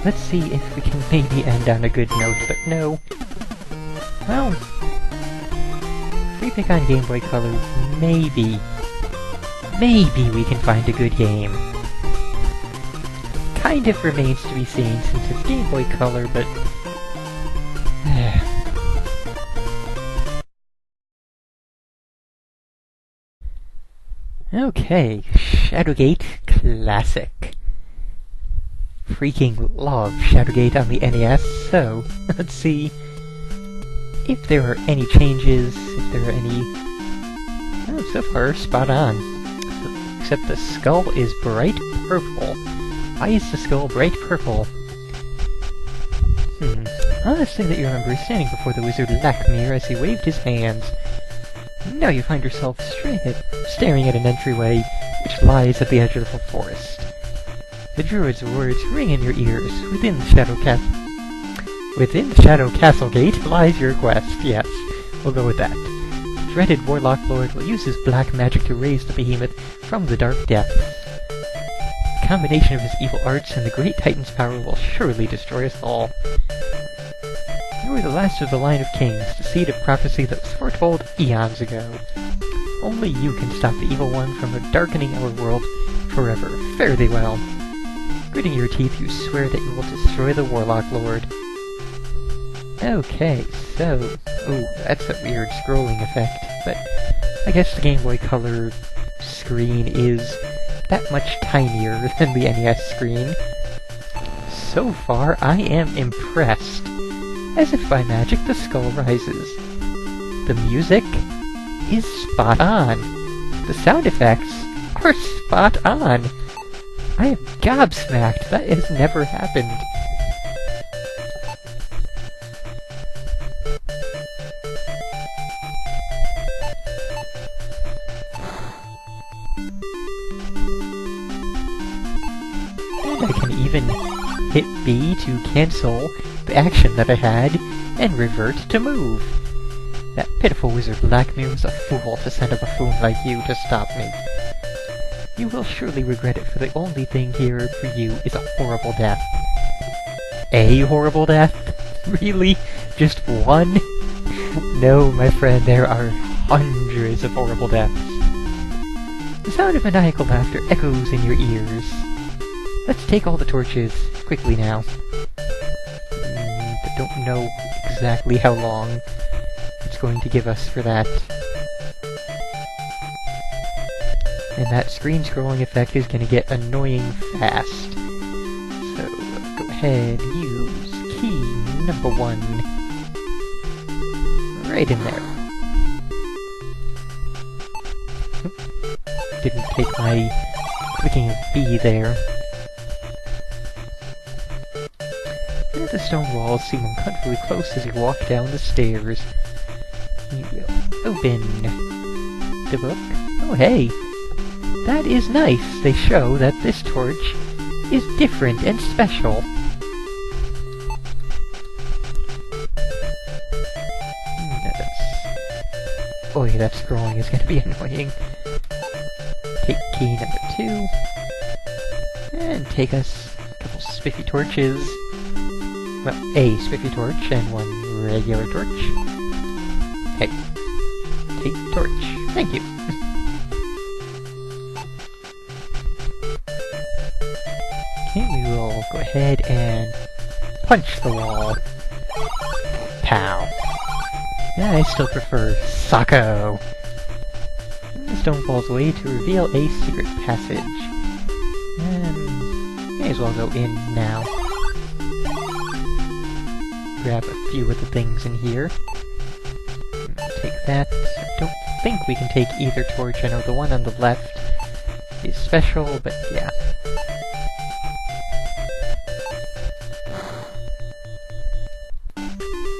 Let's see if we can maybe end on a good note, but no. Well, free pick on Game Boy Color, maybe we can find a good game. Kind of remains to be seen since it's Game Boy Color, but... Okay, Shadowgate Classic. Freaking love Shadowgate on the NES, so let's see if there are any changes, if there are any... Oh, so far, spot on. Except the skull is bright purple. Why is the skull bright purple? Last thing that you remember is standing before the wizard Lakmir as he waved his hands. Now you find yourself staring at an entryway which lies at the edge of the forest. The druid's words ring in your ears. Within the Shadow Castle Gate lies your quest. Yes, we'll go with that. The dreaded Warlock Lord will use his black magic to raise the behemoth from the dark depths. The combination of his evil arts and the great Titan's power will surely destroy us all. You are the last of the line of kings, the seed of prophecy that was foretold eons ago. Only you can stop the evil one from darkening our world forever. Fare thee well. Gritting your teeth, you swear that you will destroy the Warlock Lord. Okay, so... Ooh, that's a weird scrolling effect, but I guess the Game Boy Color screen is that much tinier than the NES screen. So far, I am impressed. As if by magic, the skull rises. The music is spot on. The sound effects are spot on. I am gobsmacked. That has never happened. And I can even hit B to cancel the action that I had and revert to move. That pitiful wizard Lakmir was a fool to send a buffoon like you to stop me. You will surely regret it, for the only thing here for you is a horrible death. A horrible death? Really? Just one? No, my friend, there are hundreds of horrible deaths. The sound of maniacal laughter echoes in your ears. Let's take all the torches, quickly now. I don't know exactly how long it's going to give us for that. And that screen scrolling effect is going to get annoying fast. So, go ahead, use key number 1. Right in there. Oop. Didn't take my clicking of B there. The stone walls seem uncomfortably close as you walk down the stairs. You will open the book. Oh, hey! That is nice. They show that this torch is different and special. Boy, that scrolling is going to be annoying. Take key number 2. And take us a couple spiffy torches. Well, a spiffy torch and one regular torch. Hey. Take torch. Thank you. Okay, we will go ahead and punch the wall. Pow. Yeah, I still prefer Sacco. The stone falls away to reveal a secret passage. And may as well go in now. Grab a few of the things in here. Take that. I don't think we can take either torch. I know the one on the left is special, but yeah.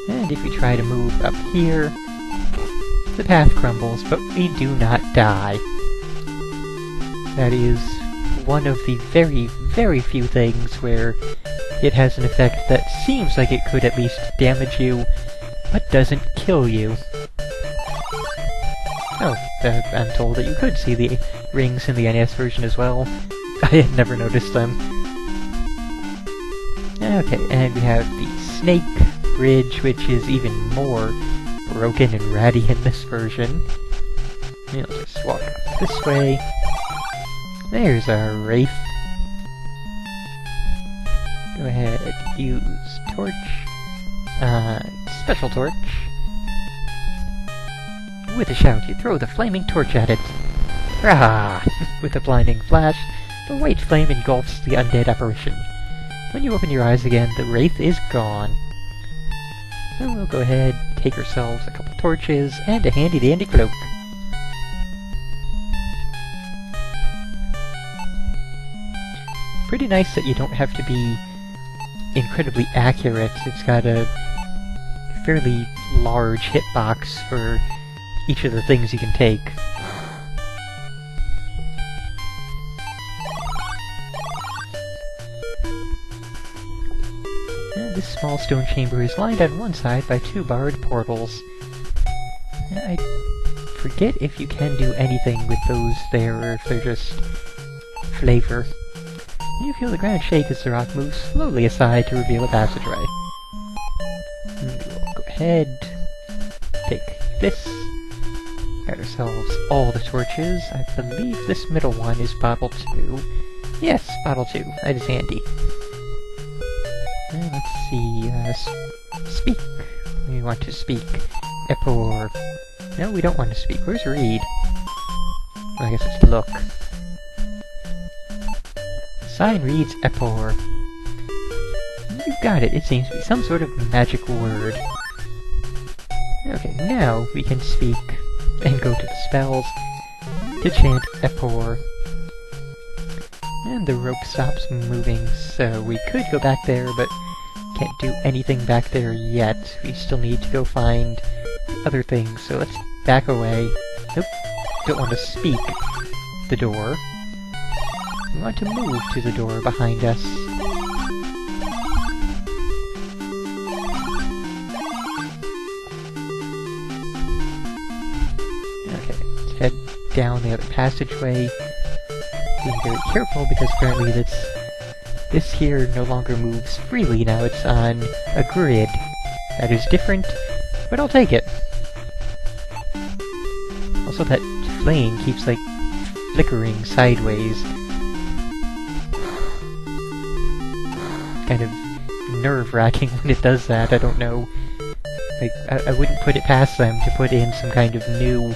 And if we try to move up here, the path crumbles, but we do not die. That is one of the very, very few things where it has an effect that seems like it could at least damage you, but doesn't kill you. Oh, I'm told that you could see the rings in the NES version as well. I had never noticed them. Okay, and we have the snake bridge, which is even more broken and ratty in this version. We'll just walk up this way. There's our wraith. Go ahead, use torch. Special torch. With a shout, you throw the flaming torch at it. Rah! With a blinding flash, the white flame engulfs the undead apparition. When you open your eyes again, the wraith is gone. So we'll go ahead, take ourselves a couple torches, and a handy-dandy cloak. Pretty nice that you don't have to be incredibly accurate. It's got a fairly large hitbox for each of the things you can take. This small stone chamber is lined on one side by 2 barred portals. I forget if you can do anything with those there, or if they're just flavor. You feel the ground shake as the rock moves slowly aside to reveal a passageway. We'll go ahead, take this, get ourselves all the torches. I believe this middle one is bottle 2. Yes, bottle 2. That is handy. And let's see, speak. We want to speak. Epor. No, we don't want to speak. Where's read? I guess it's look. Sign reads Epor. You got it. It seems to be some sort of magic word. Okay, now we can speak and go to the spells to chant Epor. And the rope stops moving, so we could go back there, but can't do anything back there yet. We still need to go find other things, so let's back away. Nope, don't want to speak the door. We want to move to the door behind us. Okay, let's head down the other passageway. Being very careful because apparently this here no longer moves freely. Now it's on a grid. That is different, but I'll take it. Also, that flame keeps like flickering sideways. Kind of nerve-wracking when it does that. I don't know. Like, I wouldn't put it past them to put in some kind of new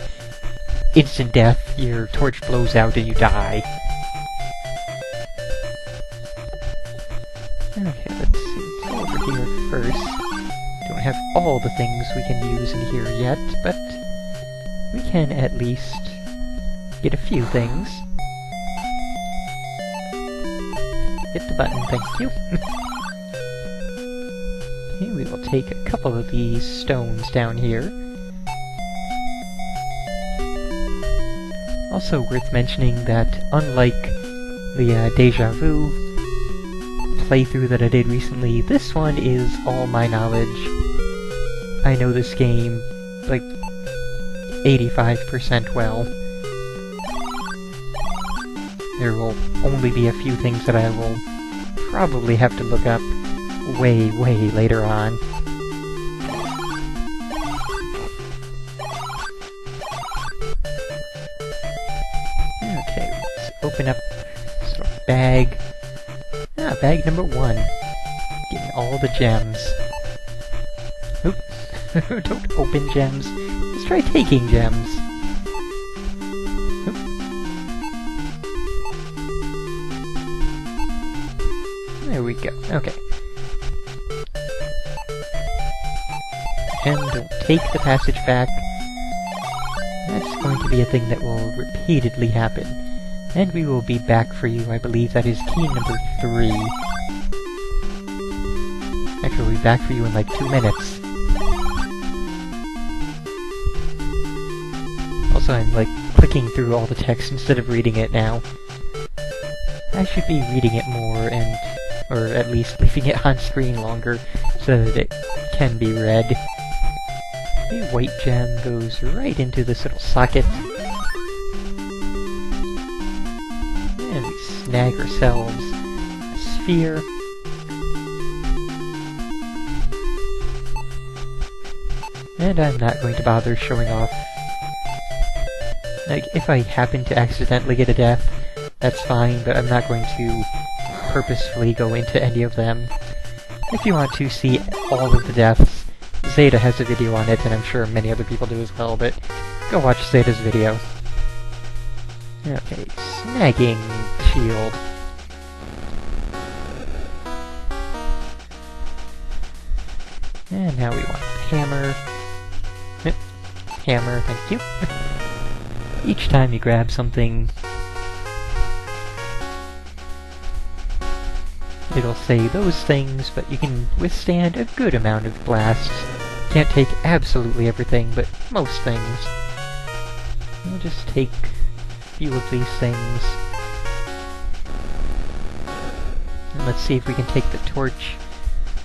instant death. Your torch blows out and you die. Okay, let's see. Let's go over here first. Don't have all the things we can use in here yet, but we can at least get a few things. Hit the button, thank you. Okay, we will take a couple of these stones down here. Also worth mentioning that unlike the Deja Vu playthrough that I did recently, this one is all my knowledge. I know this game, like, 85% well. There will only be a few things that I will probably have to look up way, way later on. Okay, let's open up this little bag. Ah, bag number 1. Getting all the gems. Oop. Don't open gems. Let's try taking gems. Oop. There we go. Okay. And don't take the passage back. That's going to be a thing that will repeatedly happen. And we will be back for you. I believe that is key number 3. Actually, we'll be back for you in like 2 minutes. Also, I'm like clicking through all the text instead of reading it now. I should be reading it more and, or at least leaving it on screen longer so that it can be read. The white gem goes right into this little socket. And we snag ourselves a sphere. And I'm not going to bother showing off. Like, if I happen to accidentally get a death, that's fine, but I'm not going to purposefully go into any of them. If you want to see all of the deaths, Zeta has a video on it, and I'm sure many other people do as well, but go watch Zeta's video. Okay, snagging shield. And now we want hammer. Hammer, thank you. Each time you grab something, it'll say those things, but you can withstand a good amount of blasts. Can't take absolutely everything, but most things. We'll just take a few of these things. And let's see if we can take the torch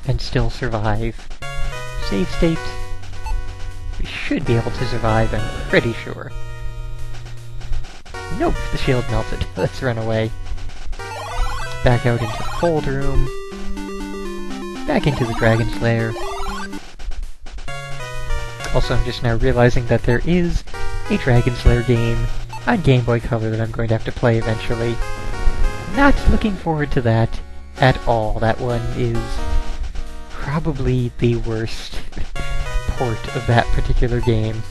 and still survive. Save state. We should be able to survive, I'm pretty sure. Nope, the shield melted. Let's run away. Back out into the cold room. Back into the Dragon's Lair. Also, I'm just now realizing that there is a Dragon's Lair game on Game Boy Color that I'm going to have to play eventually. Not looking forward to that at all. That one is probably the worst port of that particular game.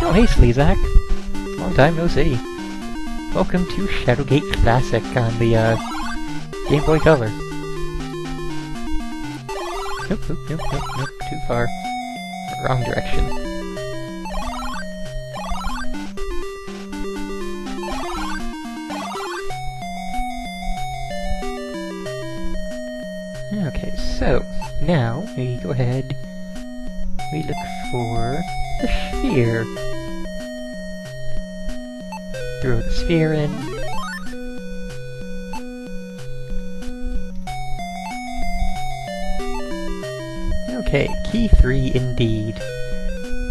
Oh, hey, Sleazak. Long time no see. Welcome to Shadowgate Classic on the, Game Boy Color. Nope, too far. Wrong direction. Okay, so, now, we go ahead, we look for the sphere. Throw the sphere in. Okay, key 3 indeed.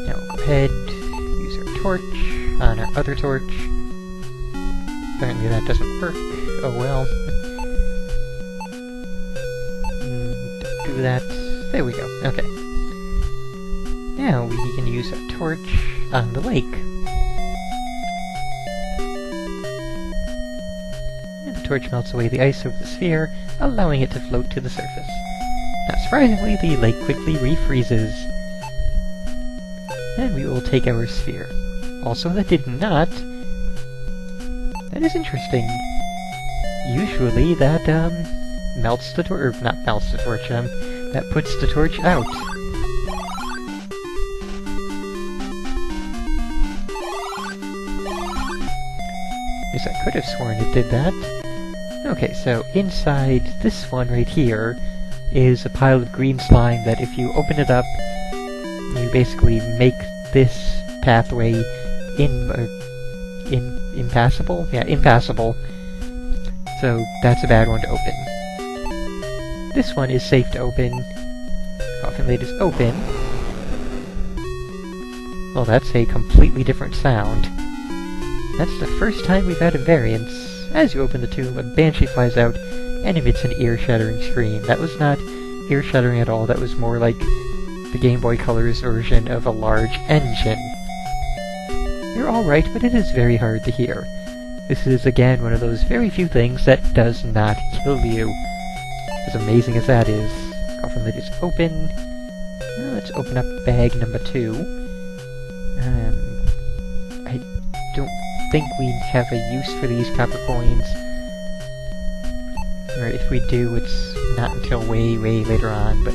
Now we'll go ahead, use our torch on our other torch. Apparently that doesn't work. Oh well. Don't do that. There we go. Okay. Now we can use our torch on the lake. The torch melts away the ice over the sphere, allowing it to float to the surface. Not surprisingly, the lake quickly refreezes. And we will take our sphere. Also, that did not... That is interesting. Usually that, melts the torch... Or, not melts the torch, that puts the torch out. Yes, I could have sworn it did that. Okay, so inside this one right here is a pile of green slime that if you open it up, you basically make this pathway impassable? Yeah, impassable. So that's a bad one to open. This one is safe to open. Coffin lid is open. Well, that's a completely different sound. That's the first time we've had a variance. As you open the tomb, a banshee flies out and emits an ear-shattering scream. That was not ear-shattering at all, that was more like the Game Boy Color's version of a large engine. You're alright, but it is very hard to hear. This is, again, one of those very few things that does not kill you. As amazing as that is. Coffin lid is open. Let's open up bag number 2. I don't think we have a use for these copper coins. Or if we do, it's not until way, way later on, but...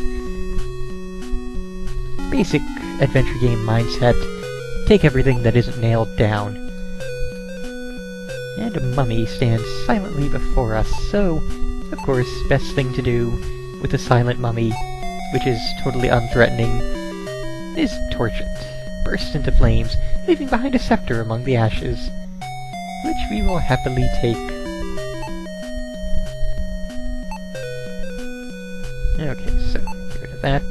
Basic adventure game mindset. Take everything that isn't nailed down. And a mummy stands silently before us, so, of course, best thing to do with a silent mummy, which is totally unthreatening, is torch it. Burst into flames, leaving behind a scepter among the ashes, which we will happily take. Okay, so, get rid of that.